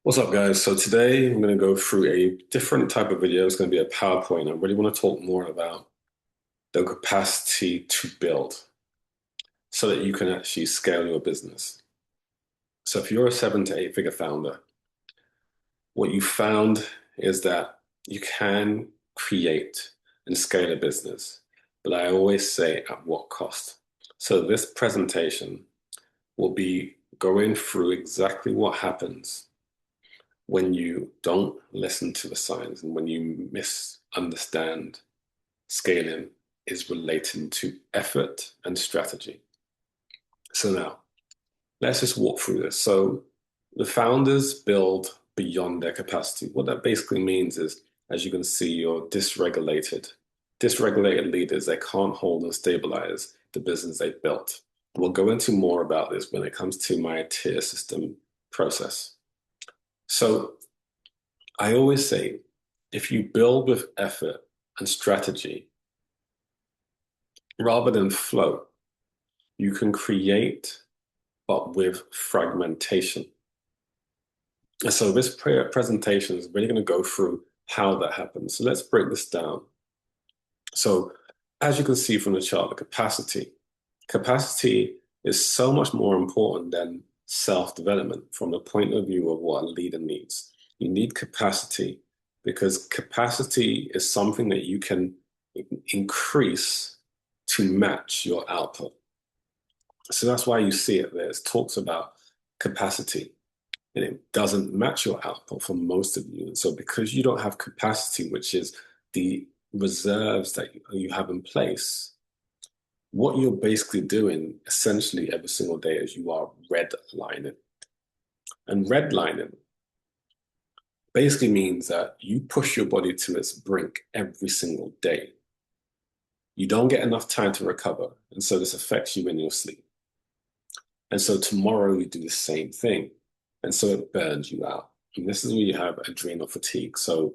What's up, guys? So today I'm going to go through a different type of video. It's going to be a PowerPoint. I really want to talk more about the capacity to build so that you can actually scale your business. So if you're a 7 to 8 figure founder, what you found is that you can create and scale a business, but I always say at what cost? So this presentation will be going through exactly what happens when you don't listen to the signs and when you misunderstand scaling is relating to effort and strategy. So now let's just walk through this. So the founders build beyond their capacity. What that basically means is, as you can see, you're dysregulated. Dysregulated leaders, they can't hold and stabilize the business they've built. We'll go into more about this when it comes to my tier system process. So I always say, if you build with effort and strategy rather than flow, you can create, but with fragmentation. And so this presentation is really going to go through how that happens. So let's break this down. So as you can see from the chart, the capacity is so much more important than self-development from the point of view of what a leader needs. You need capacity because capacity is something that you can increase to match your output. So that's why you see it there. It talks about capacity and it doesn't match your output for most of you. And so because you don't have capacity, which is the reserves that you have in place, what you're basically doing essentially every single day is you are redlining. And redlining basically means that you push your body to its brink every single day. You don't get enough time to recover. And so this affects you in your sleep. And so tomorrow you do the same thing. And so it burns you out. And this is where you have adrenal fatigue. So,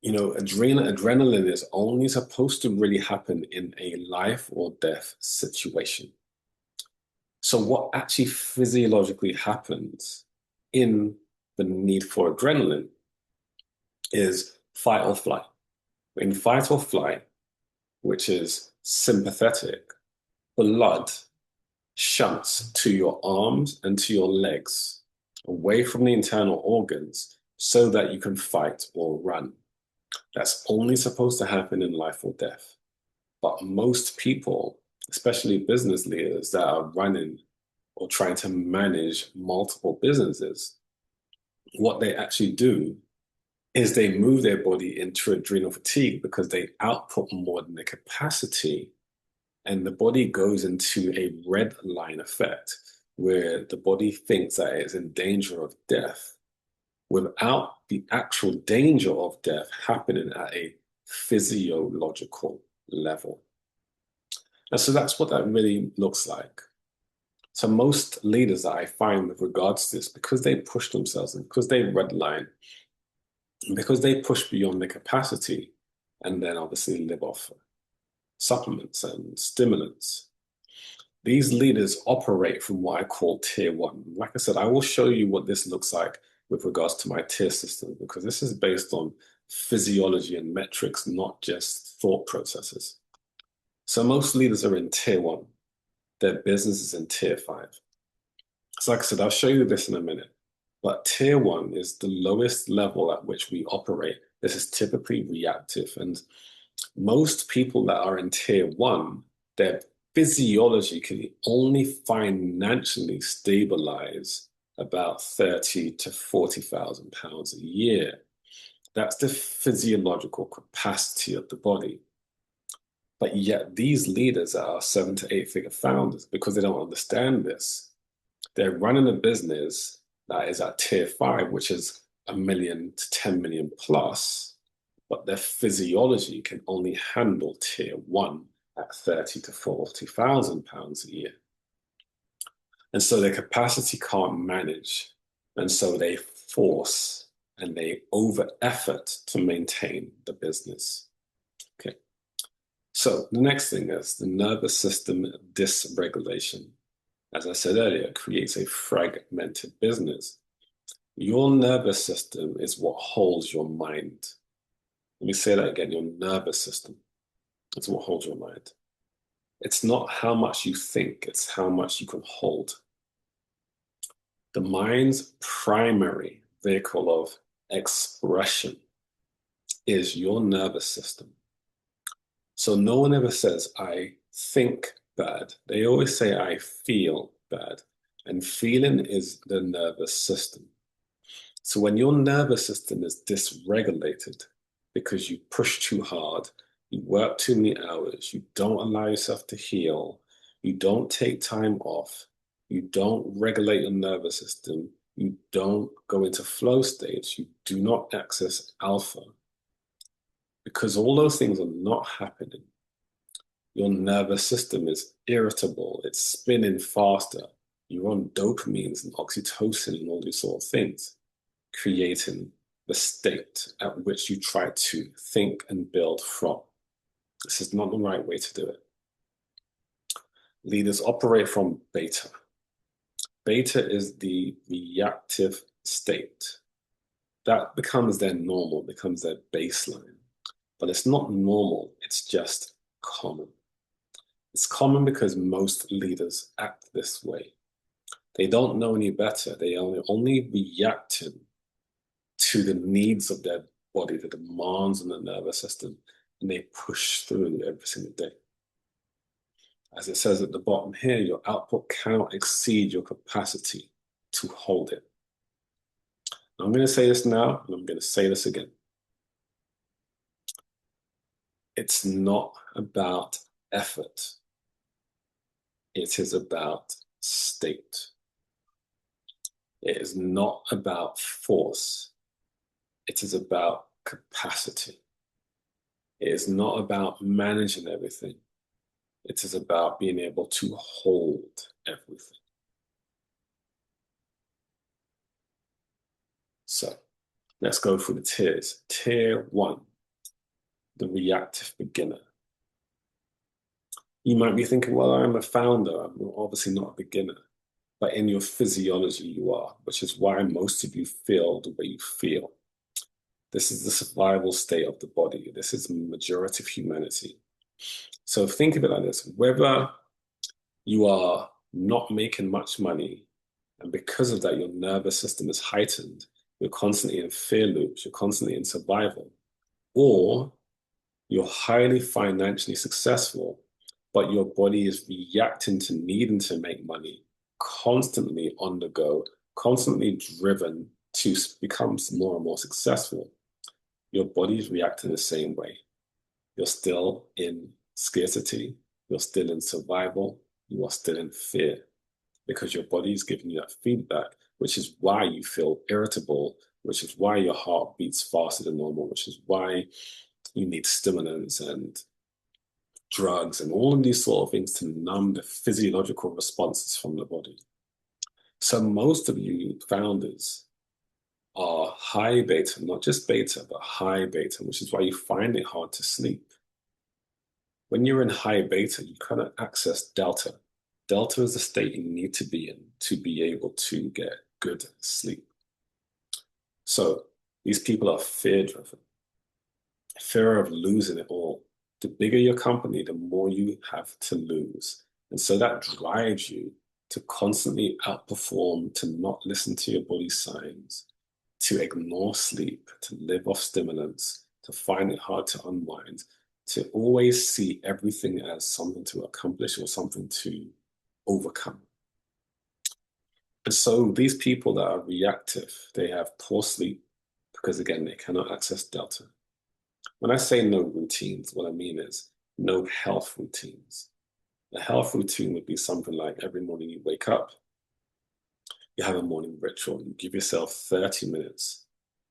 adrenaline is only supposed to really happen in a life or death situation. So what actually physiologically happens in the need for adrenaline is fight or flight. In fight or flight, which is sympathetic, blood shunts to your arms and to your legs, away from the internal organs, so that you can fight or run. That's only supposed to happen in life or death. But most people, especially business leaders that are running or trying to manage multiple businesses, what they actually do is they move their body into adrenal fatigue because they output more than their capacity. And the body goes into a red line effect where the body thinks that it's in danger of death without the actual danger of death happening at a physiological level. And so that's what that really looks like. So most leaders that I find with regards to this, because they push themselves and because they redline, because they push beyond their capacity and then obviously live off supplements and stimulants, these leaders operate from what I call tier one. Like I said, I will show you what this looks like with regards to my tier system, because this is based on physiology and metrics, not just thought processes. So most leaders are in tier one. Their business is in tier five. So like I said, I'll show you this in a minute. But tier one is the lowest level at which we operate. This is typically reactive. And most people that are in tier one, their physiology can only financially stabilize about 30 to 40,000 pounds a year. That's the physiological capacity of the body. But yet these leaders are 7 to 8 figure founders because they don't understand this. They're running a business that is at tier five, which is 1 million to 10 million plus, but their physiology can only handle tier one at 30 to 40,000 pounds a year. And so their capacity can't manage. And so they force and they over effort to maintain the business. Okay. So the next thing is the nervous system dysregulation. As I said earlier, creates a fragmented business. Your nervous system is what holds your mind. Let me say that again. Your nervous system is what holds your mind. It's not how much you think, it's how much you can hold. The mind's primary vehicle of expression is your nervous system. So no one ever says, I think bad. They always say, I feel bad. And feeling is the nervous system. So when your nervous system is dysregulated because you push too hard, you work too many hours, you don't allow yourself to heal, you don't take time off, you don't regulate your nervous system, you don't go into flow states, you do not access alpha, because all those things are not happening. Your nervous system is irritable, it's spinning faster, you're on dopamines and oxytocin and all these sort of things, creating the state at which you try to think and build from. This is not the right way to do it. Leaders operate from beta. Beta is the reactive state. That becomes their normal, becomes their baseline. But it's not normal, it's just common. It's common because most leaders act this way. They don't know any better. They only reacting to the needs of their body, the demands on the nervous system, and they push through every single day. As it says at the bottom here, your output cannot exceed your capacity to hold it. I'm going to say this now, and I'm going to say this again. It's not about effort. It is about state. It is not about force. It is about capacity. It is not about managing everything. It is about being able to hold everything. So let's go through the tiers. Tier 1, the reactive beginner. You might be thinking, well, I'm a founder. I'm obviously not a beginner. But in your physiology, you are, which is why most of you feel the way you feel. This is the survival state of the body. This is the majority of humanity. So think of it like this. Whether you are not making much money, and because of that, your nervous system is heightened, you're constantly in fear loops, you're constantly in survival, or you're highly financially successful, but your body is reacting to needing to make money, constantly on the go, constantly driven to become more and more successful. Your body is reacting the same way. You're still in scarcity, you're still in survival, you are still in fear because your body is giving you that feedback, which is why you feel irritable, which is why your heart beats faster than normal, which is why you need stimulants and drugs and all of these sort of things to numb the physiological responses from the body. So most of you founders are high beta, not just beta, but high beta, which is why you find it hard to sleep. When you're in high beta, you cannot access delta. Delta is the state you need to be in to be able to get good sleep. So these people are fear-driven, fear of losing it all. The bigger your company, the more you have to lose. And so that drives you to constantly outperform, to not listen to your body signs, to ignore sleep, to live off stimulants, to find it hard to unwind, to always see everything as something to accomplish or something to overcome. And so these people that are reactive, they have poor sleep because, again, they cannot access delta. When I say no routines, what I mean is no health routines. A health routine would be something like every morning you wake up, you have a morning ritual, you give yourself 30 minutes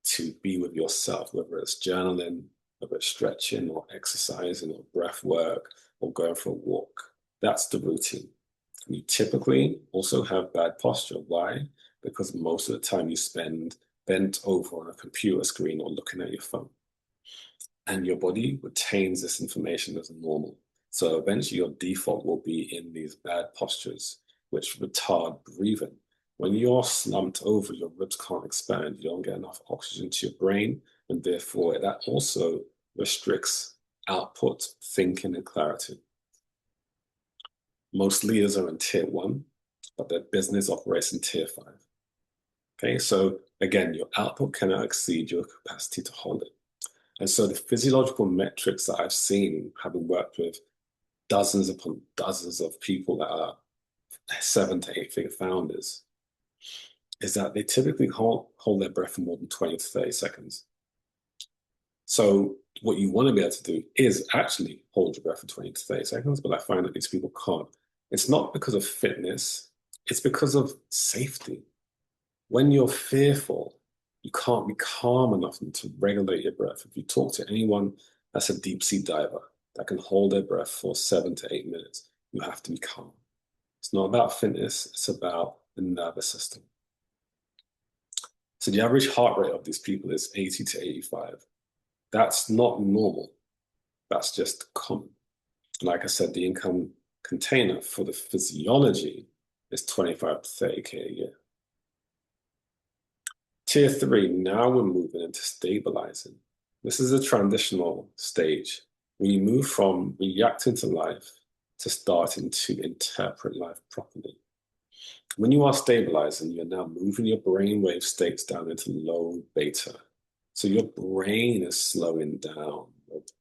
to be with yourself, whether it's journaling, whether it's stretching or exercising or breath work or going for a walk. That's the routine. You typically also have bad posture. Why? Because most of the time you spend bent over on a computer screen or looking at your phone. And your body retains this information as normal. So eventually your default will be in these bad postures, which retard breathing. When you're slumped over, your ribs can't expand. You don't get enough oxygen to your brain, and therefore that also restricts output, thinking, and clarity. Most leaders are in tier one, but their business operates in tier five. Okay, so again, your output cannot exceed your capacity to hold it. And so the physiological metrics that I've seen, having worked with dozens upon dozens of people that are 7 to 8 figure founders, is that they typically hold their breath for more than 20 to 30 seconds. So what you want to be able to do is actually hold your breath for 20 to 30 seconds, but I find that these people can't. It's not because of fitness, it's because of safety. When you're fearful, you can't be calm enough to regulate your breath. If you talk to anyone that's a deep sea diver that can hold their breath for 7 to 8 minutes, you have to be calm. It's not about fitness, it's about the nervous system. So the average heart rate of these people is 80 to 85. That's not normal. That's just common. Like I said, the income container for the physiology is 25 to 30K a year. Tier three, now we're moving into stabilizing. This is a transitional stage where you move from reacting to life to starting to interpret life properly. When you are stabilizing, you're now moving your brainwave states down into low beta. So your brain is slowing down,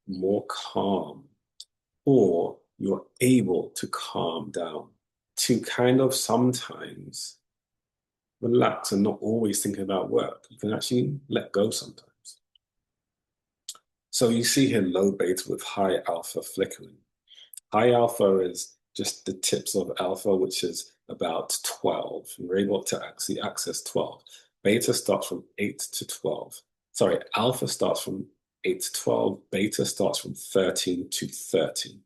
more calm, or you're able to calm down to kind of sometimes relax and not always thinking about work. You can actually let go sometimes. So you see here low beta with high alpha flickering. High alpha is just the tips of alpha, which is about 12. You're able to actually access 12. Beta starts from 8 to 12. Sorry, alpha starts from 8 to 12. Beta starts from 13 to 30.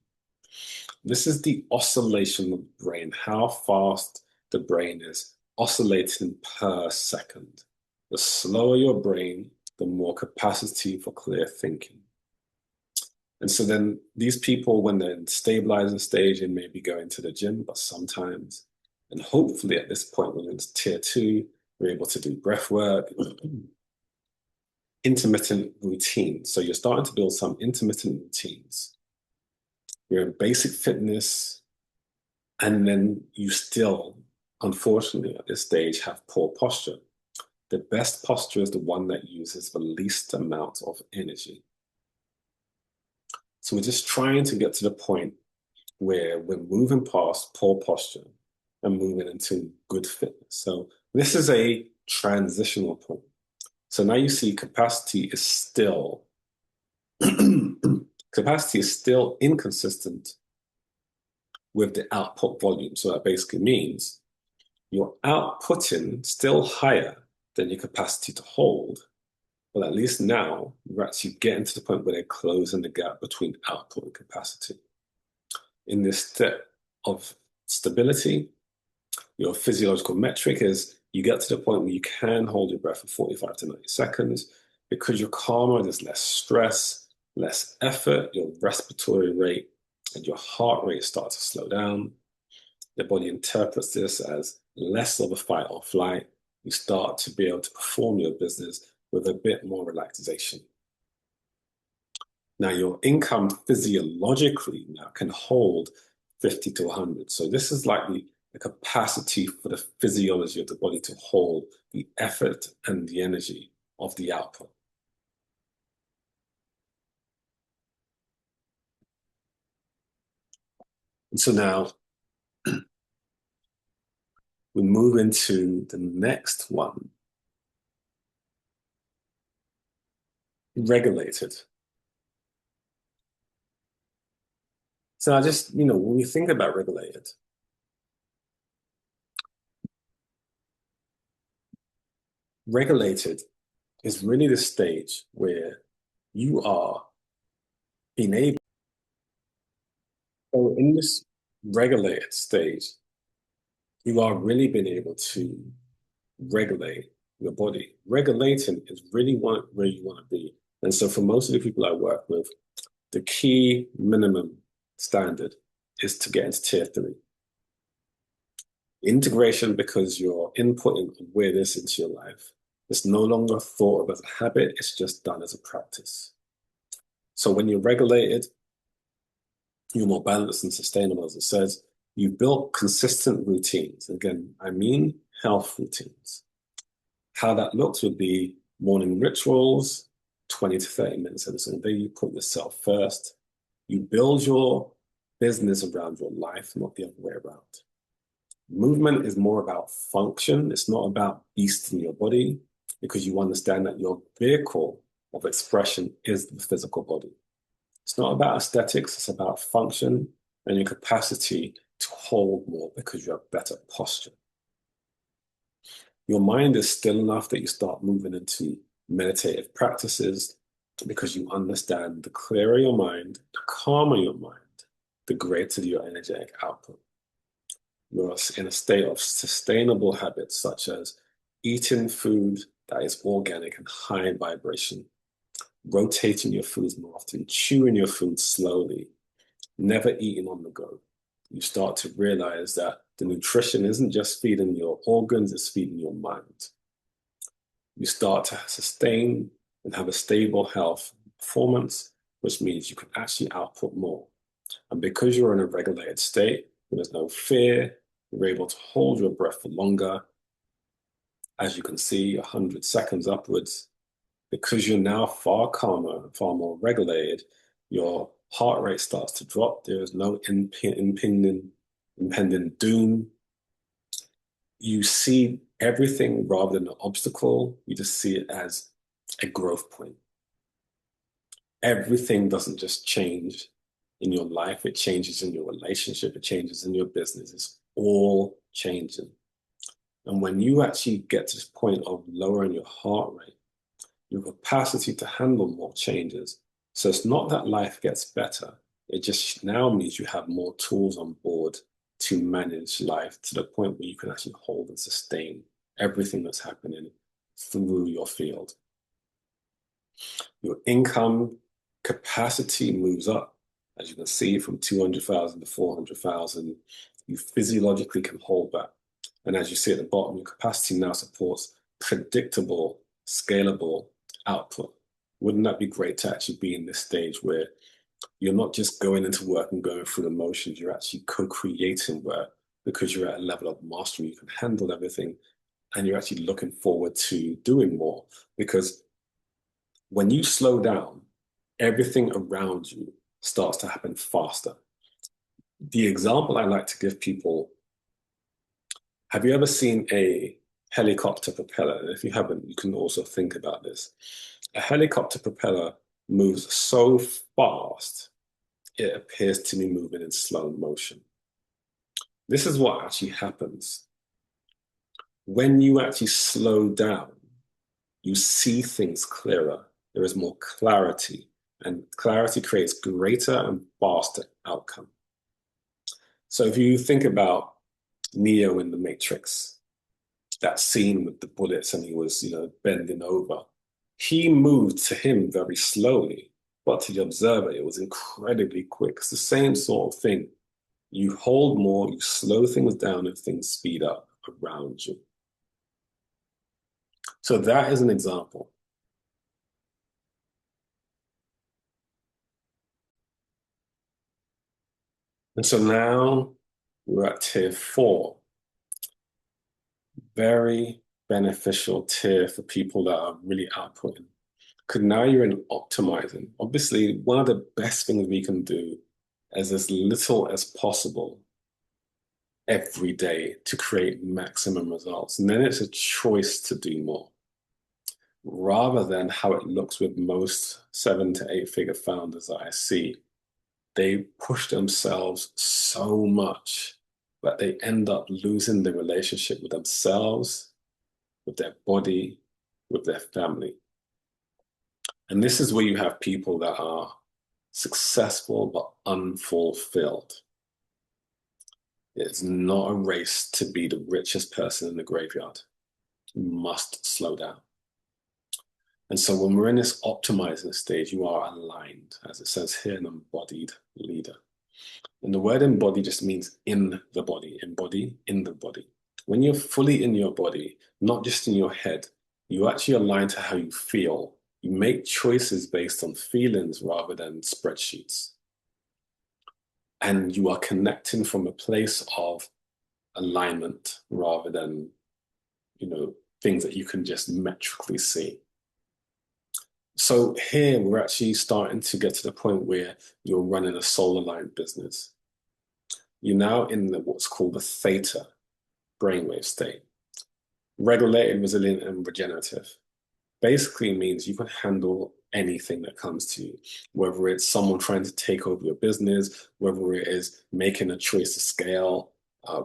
This is the oscillation of the brain, how fast the brain is oscillating per second. The slower your brain, the more capacity for clear thinking. And so then these people, when they're in stabilizing stage, they may be going to the gym, but sometimes, and hopefully at this point, when it's tier two, we're able to do breath work, intermittent routines. So you're starting to build some intermittent routines. You're in basic fitness, and then you still, unfortunately, at this stage, have poor posture. The best posture is the one that uses the least amount of energy. So we're just trying to get to the point where we're moving past poor posture and moving into good fitness. So this is a transitional point. So now you see capacity is still inconsistent with the output volume. So that basically means you're outputting still higher than your capacity to hold. But at least now you're actually getting to the point where they're closing the gap between output and capacity. In this step of stability, your physiological metric is you get to the point where you can hold your breath for 45 to 90 seconds. Because you're calmer, there's less stress, less effort, your respiratory rate and your heart rate start to slow down. The body interprets this as less of a fight or flight. You start to be able to perform your business with a bit more relaxation. Now, your income physiologically now can hold 50 to 100. So this is like the capacity for the physiology of the body to hold the effort and the energy of the output. And so now we move into the next one, regulated. So I just, when we think about regulated is really the stage where you are being able, so in this regulated stage, you are really being able to regulate your body. Regulating is really where you want to be. And so for most of the people I work with, the key minimum standard is to get into tier three. Integration because you're inputting awareness into your life. It's no longer thought of as a habit, it's just done as a practice. So when you're regulated, you're more balanced and sustainable, as it says. You've built consistent routines. Again, I mean health routines. How that looks would be morning rituals, 20 to 30 minutes every single day. You put yourself first. You build your business around your life, not the other way around. Movement is more about function. It's not about beasting your body because you understand that your vehicle of expression is the physical body. It's not about aesthetics, it's about function and your capacity to hold more because you have better posture. Your mind is still enough that you start moving into meditative practices because you understand the clearer your mind, the calmer your mind, the greater your energetic output. You're in a state of sustainable habits such as eating food that is organic and high in vibration, rotating your foods more often, chewing your food slowly, never eating on the go. You start to realize that the nutrition isn't just feeding your organs, it's feeding your mind. You start to sustain and have a stable health performance, which means you can actually output more. And because you're in a regulated state, there's no fear, you're able to hold your breath for longer. As you can see, 100 seconds upwards. Because you're now far calmer, far more regulated, your heart rate starts to drop. There is no impending doom. You see everything rather than an obstacle. You just see it as a growth point. Everything doesn't just change in your life, it changes in your relationship, it changes in your business. It's all changing. And when you actually get to this point of lowering your heart rate, your capacity to handle more changes. So it's not that life gets better. It just now means you have more tools on board to manage life to the point where you can actually hold and sustain everything that's happening through your field. Your income capacity moves up. As you can see, from 200,000 to 400,000, you physiologically can hold that. And as you see at the bottom, your capacity now supports predictable, scalable output. Wouldn't that be great to actually be in this stage where you're not just going into work and going through the motions, you're actually co-creating work because you're at a level of mastery, you can handle everything, and you're actually looking forward to doing more. Because when you slow down, everything around you starts to happen faster. The example I like to give people, have you ever seen a helicopter propeller? And if you haven't, you can also think about this. A helicopter propeller moves so fast, it appears to be moving in slow motion. This is what actually happens. When you actually slow down, you see things clearer. There is more clarity, and clarity creates greater and faster outcome. So if you think about Neo in the Matrix, that scene with the bullets and he was, bending over, he moved to him very slowly, but to the observer, it was incredibly quick. It's the same sort of thing. You hold more, you slow things down, and things speed up around you. So that is an example. And so now we're at tier 4. Very beneficial tier for people that are really outputting. Because now you're in optimizing. Obviously, one of the best things we can do is as little as possible every day to create maximum results. And then it's a choice to do more rather than how it looks with most 7 to 8 figure founders that I see. They push themselves so much that they end up losing the relationship with themselves, with their body, with their family. And this is where you have people that are successful but unfulfilled. It's not a race to be the richest person in the graveyard. You must slow down. And so when we're in this optimizing stage, you are aligned, as it says here, an embodied leader. And the word embody just means in the body, embody in the body. When you're fully in your body, not just in your head, you actually align to how you feel. You make choices based on feelings rather than spreadsheets. And you are connecting from a place of alignment rather than, things that you can just metrically see. So here we're actually starting to get to the point where you're running a soul aligned business. You're now in what's called the theta brainwave state, regulated, resilient, and regenerative. Basically means you can handle anything that comes to you, whether it's someone trying to take over your business, whether it is making a choice to scale,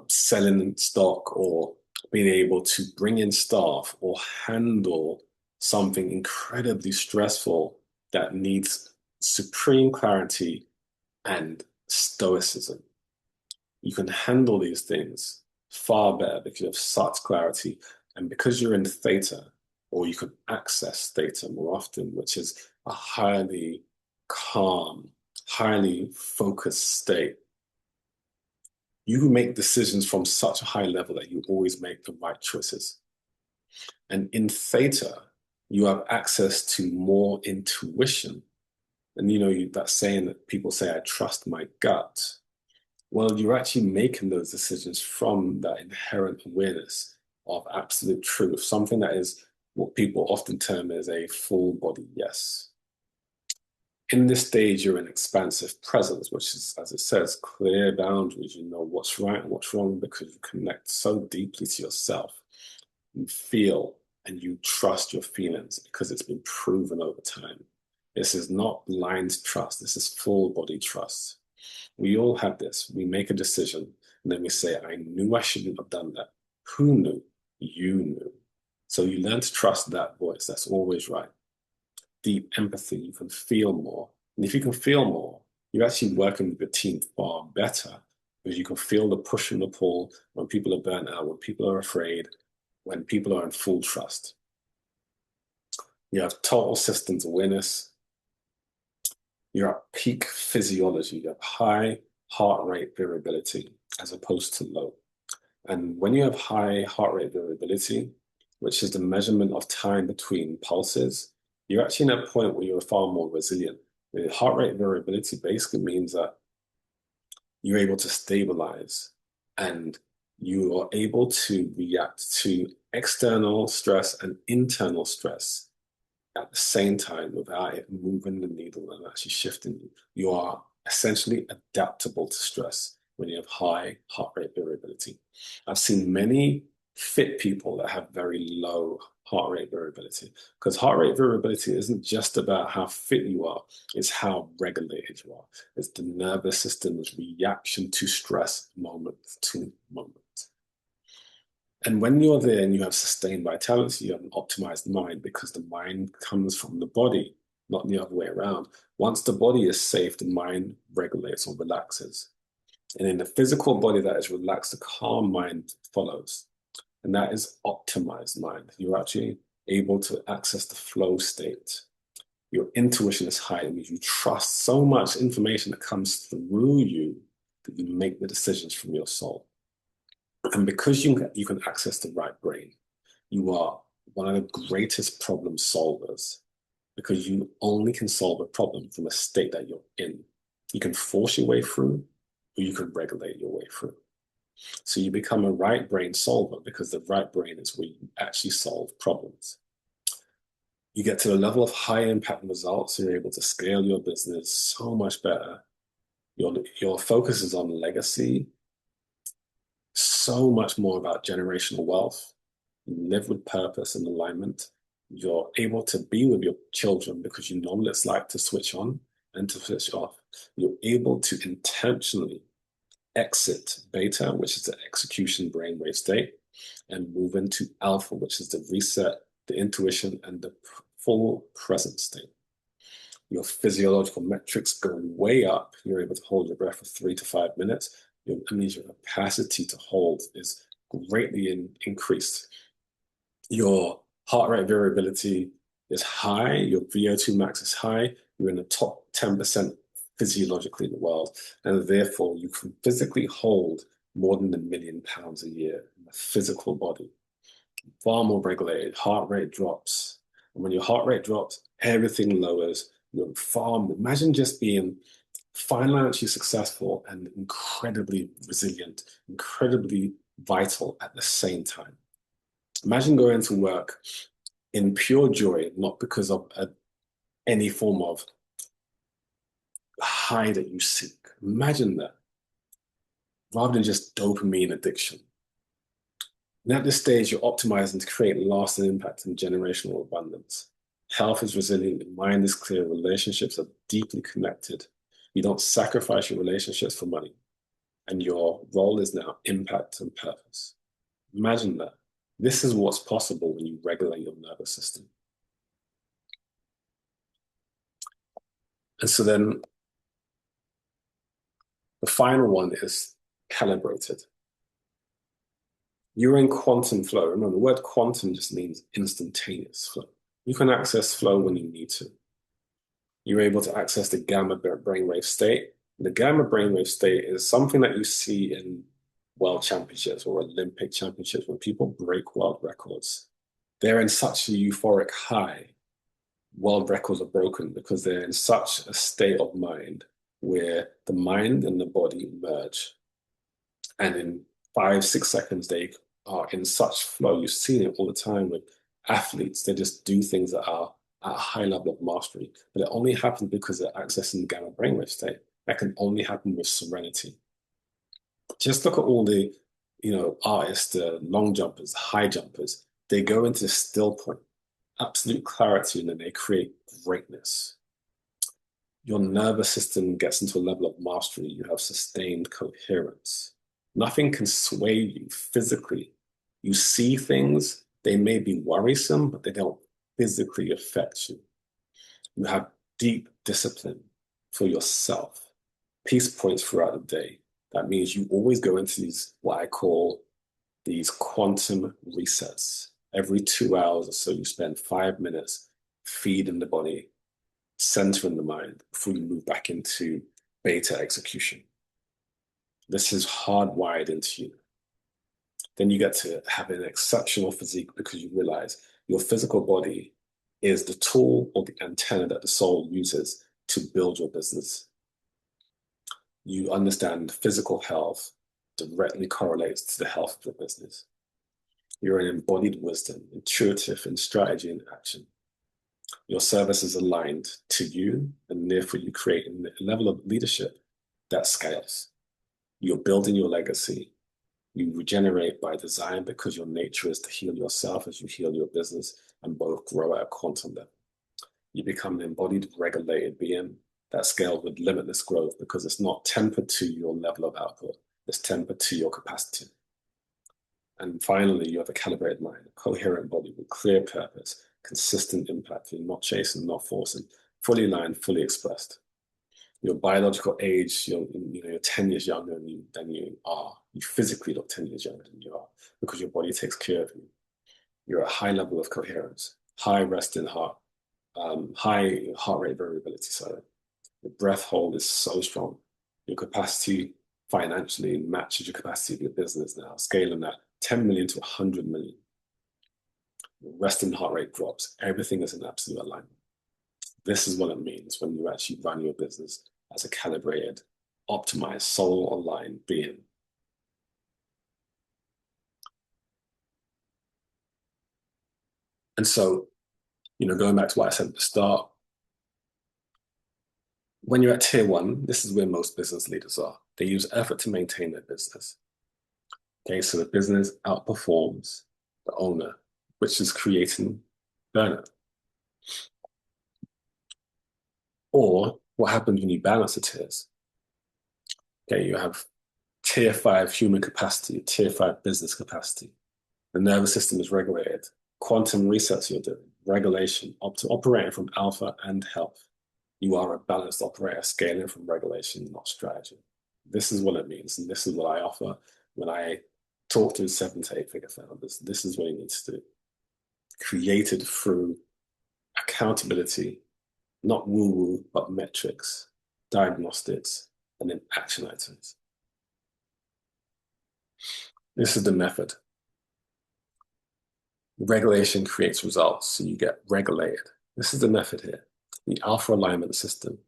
selling stock, or being able to bring in staff or handle something incredibly stressful that needs supreme clarity and stoicism. You can handle these things far better because you have such clarity and because you're in theta, or you can access theta more often, which is a highly calm, highly focused state. You can make decisions from such a high level that you always make the right choices. And in theta, you have access to more intuition. And that saying that people say, I trust my gut. Well, you're actually making those decisions from that inherent awareness of absolute truth, something that is what people often term as a full body yes. In this stage, you're in expansive presence, which is, as it says, clear boundaries. You know what's right and what's wrong because you connect so deeply to yourself. You feel and you trust your feelings because it's been proven over time. This is not blind trust. This is full body trust. We all have this. We make a decision and then we say, I knew I shouldn't have done that. Who knew? You knew. So you learn to trust that voice. That's always right. Deep empathy, you can feel more. And if you can feel more, you're actually working with your team far better because you can feel the push and the pull when people are burnt out, when people are afraid, when people are in full trust. You have total systems awareness. You're at peak physiology. You have high heart rate variability as opposed to low. And when you have high heart rate variability, which is the measurement of time between pulses, you're actually in a point where you're far more resilient. The heart rate variability basically means that you're able to stabilize and you are able to react to external stress and internal stress at the same time without it moving the needle and actually shifting you. You are essentially adaptable to stress when you have high heart rate variability. I've seen many fit people that have very low heart rate variability because heart rate variability isn't just about how fit you are, it's how regulated you are. It's the nervous system's reaction to stress moment to moment. And when you're there and you have sustained vitality, you have an optimized mind because the mind comes from the body, not the other way around. Once the body is safe, the mind regulates or relaxes. And in the physical body that is relaxed, a calm mind follows. And that is optimized mind. You're actually able to access the flow state. Your intuition is high. It means you trust so much information that comes through you that you make the decisions from your soul. And because you can access the right brain, you are one of the greatest problem solvers because you only can solve a problem from a state that you're in. You can force your way through, or you can regulate your way through. So you become a right brain solver because the right brain is where you actually solve problems. You get to a level of high impact results, so you're able to scale your business so much better. Your focus is on legacy, so much more about generational wealth. You live with purpose and alignment. You're able to be with your children because you know what it's like to switch on and to switch off. You're able to intentionally exit beta, which is the execution brainwave state, and move into alpha, which is the reset, the intuition, and the full present state. Your physiological metrics go way up. You're able to hold your breath for 3 to 5 minutes. That means your capacity to hold is greatly increased. Your heart rate variability is high. Your VO2 max is high. You're in the top 10% physiologically in the world. And therefore, you can physically hold more than £1 million a year in a physical body, far more regulated. Heart rate drops. And when your heart rate drops, everything lowers. You're far more. Imagine just being financially successful and incredibly resilient, incredibly vital at the same time. Imagine going to work in pure joy, not because of any form of high that you seek. Imagine that, rather than just dopamine addiction. And at this stage, you're optimizing to create lasting impact and generational abundance. Health is resilient, your mind is clear, relationships are deeply connected. You don't sacrifice your relationships for money, and your role is now impact and purpose. Imagine that. This is what's possible when you regulate your nervous system. And so then the final one is calibrated. You're in quantum flow. Remember, the word quantum just means instantaneous flow. You can access flow when you need to. You're able to access the gamma brainwave state. The gamma brainwave state is something that you see in world championships or Olympic championships when people break world records. They're in such a euphoric high. World records are broken because they're in such a state of mind where the mind and the body merge. And in 5, 6 seconds, they are in such flow. You've seen it all the time with athletes. They just do things that are at a high level of mastery. But it only happens because they're accessing the gamma brainwave state. That can only happen with serenity. Just look at all the, artists, the long jumpers, high jumpers. They go into still point, absolute clarity, and then they create greatness. Your nervous system gets into a level of mastery. You have sustained coherence. Nothing can sway you physically. You see things, they may be worrisome, but they don't physically affect you. You have deep discipline for yourself, peace points throughout the day. That means you always go into these, what I call these quantum resets. Every 2 hours or so, you spend 5 minutes feeding the body, centering the mind before you move back into beta execution. This is hardwired into you. Then you get to have an exceptional physique because you realize your physical body is the tool or the antenna that the soul uses to build your business. You understand physical health directly correlates to the health of your business. You're an embodied wisdom, intuitive in strategy and action. Your service is aligned to you, and therefore you create a level of leadership that scales. You're building your legacy. You regenerate by design because your nature is to heal yourself as you heal your business and both grow at a quantum level. You become an embodied, regulated being that scales with limitless growth because it's not tempered to your level of output. It's tempered to your capacity. And finally, you have a calibrated mind, a coherent body with clear purpose, consistent impact. You're not chasing, not forcing, fully aligned, fully expressed. Your biological age, you're 10 years younger than you are. You physically look 10 years younger than you are because your body takes care of you. You're at a high level of coherence, high resting heart, high heart rate variability. So the breath hold is so strong. Your capacity financially matches your capacity of your business now, scaling that 10 million to 100 million. Your resting heart rate drops. Everything is in absolute alignment. This is what it means when you actually run your business as a calibrated, optimized, soul-aligned being. And so, going back to what I said at the start, when you're at tier one, this is where most business leaders are. They use effort to maintain their business. Okay, so the business outperforms the owner, which is creating burnout. Or what happens when you balance the tiers? Okay, you have tier 5 human capacity, tier 5 business capacity. The nervous system is regulated. Quantum resets you're doing, regulation, operating from alpha and health. You are a balanced operator, scaling from regulation, not strategy. This is what it means, and this is what I offer when I talk to 7 to 8 figure founders. This is what you need to do. Created through accountability, not woo-woo, but metrics. diagnostics, and then action items. This is the method. Regulation creates results, so you get regulated. This is the method here. The alpha alignment system,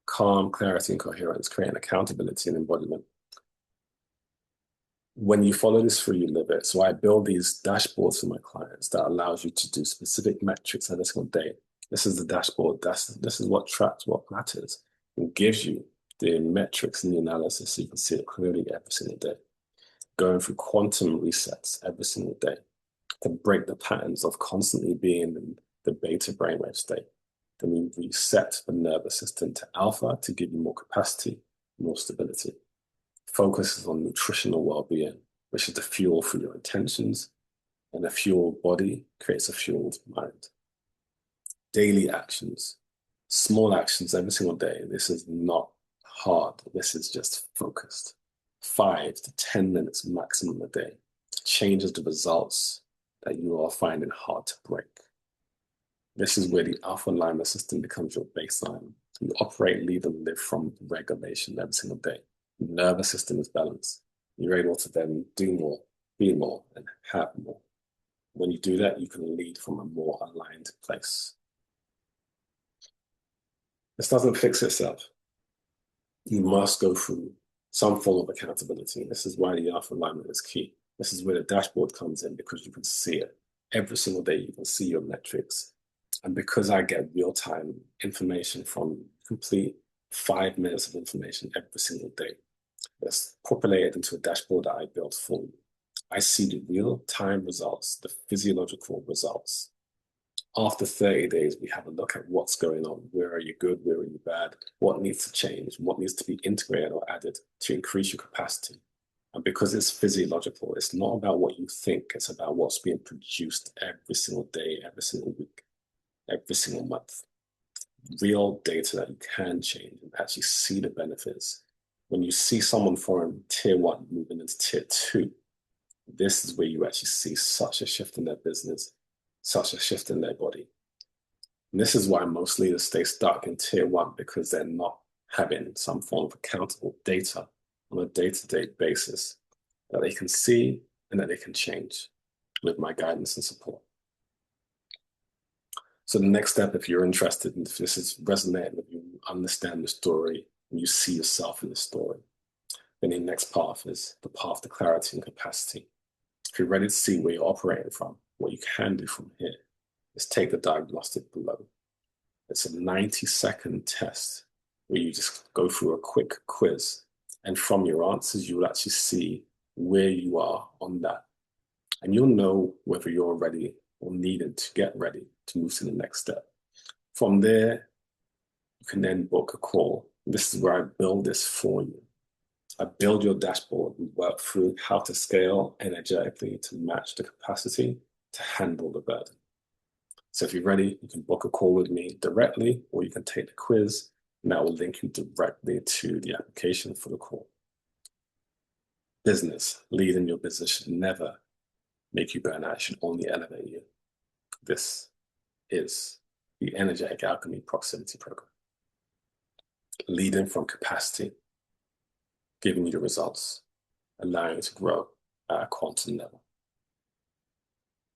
calm, clarity, and coherence, creating accountability and embodiment. When you follow this through, you live it. So I build these dashboards for my clients that allows you to do specific metrics every single day. This is the dashboard. This is what tracks what matters and gives you the metrics and the analysis so you can see it clearly every single day. Going through quantum resets every single day to break the patterns of constantly being in the beta brainwave state. Then we reset the nervous system to alpha to give you more capacity, more stability. Focuses on nutritional well-being, which is the fuel for your intentions, and a fueled body creates a fueled mind. Daily actions, small actions every single day. This is not hard. This is just focused. 5 to 10 minutes maximum a day changes the results that you are finding hard to break. This is where the alpha alignment system becomes your baseline. You operate, lead, and live from regulation every single day. The nervous system is balanced. You're able to then do more, be more, and have more. When you do that, you can lead from a more aligned place. This doesn't fix itself. You must go through some form of accountability. This is why the alpha alignment is key. This is where the dashboard comes in because you can see it. Every single day, you can see your metrics. And because I get real-time information from complete 5 minutes of information every single day, that's populated into a dashboard that I built for you. I see the real-time results, the physiological results. After 30 days, we have a look at what's going on. Where are you good? Where are you bad? What needs to change? What needs to be integrated or added to increase your capacity? And because it's physiological, it's not about what you think. It's about what's being produced every single day, every single week, every single month. Real data that you can change and actually see the benefits. When you see someone from tier 1 moving into tier 2, this is where you actually see such a shift in their business, such a shift in their body. And this is why most leaders stay stuck in tier 1 because they're not having some form of accountable data on a day-to-day basis that they can see and that they can change with my guidance and support. So the next step, if you're interested, and if this is resonating with you, understand the story, and you see yourself in the story, then the next path is the path to clarity and capacity. If you're ready to see where you're operating from, what you can do from here is take the diagnostic below. It's a 90-second test where you just go through a quick quiz. And from your answers, you will actually see where you are on that. And you'll know whether you're ready or needed to get ready to move to the next step. From there, you can then book a call. This is where I build this for you. I build your dashboard and work through how to scale energetically to match the capacity to handle the burden. So if you're ready, you can book a call with me directly, or you can take the quiz, and that will link you directly to the application for the call. Business, leading your business should never make you burn out. It should only elevate you. This is the Energetic Alchemy Proximity Program. Leading from capacity, giving you the results, allowing you to grow at a quantum level.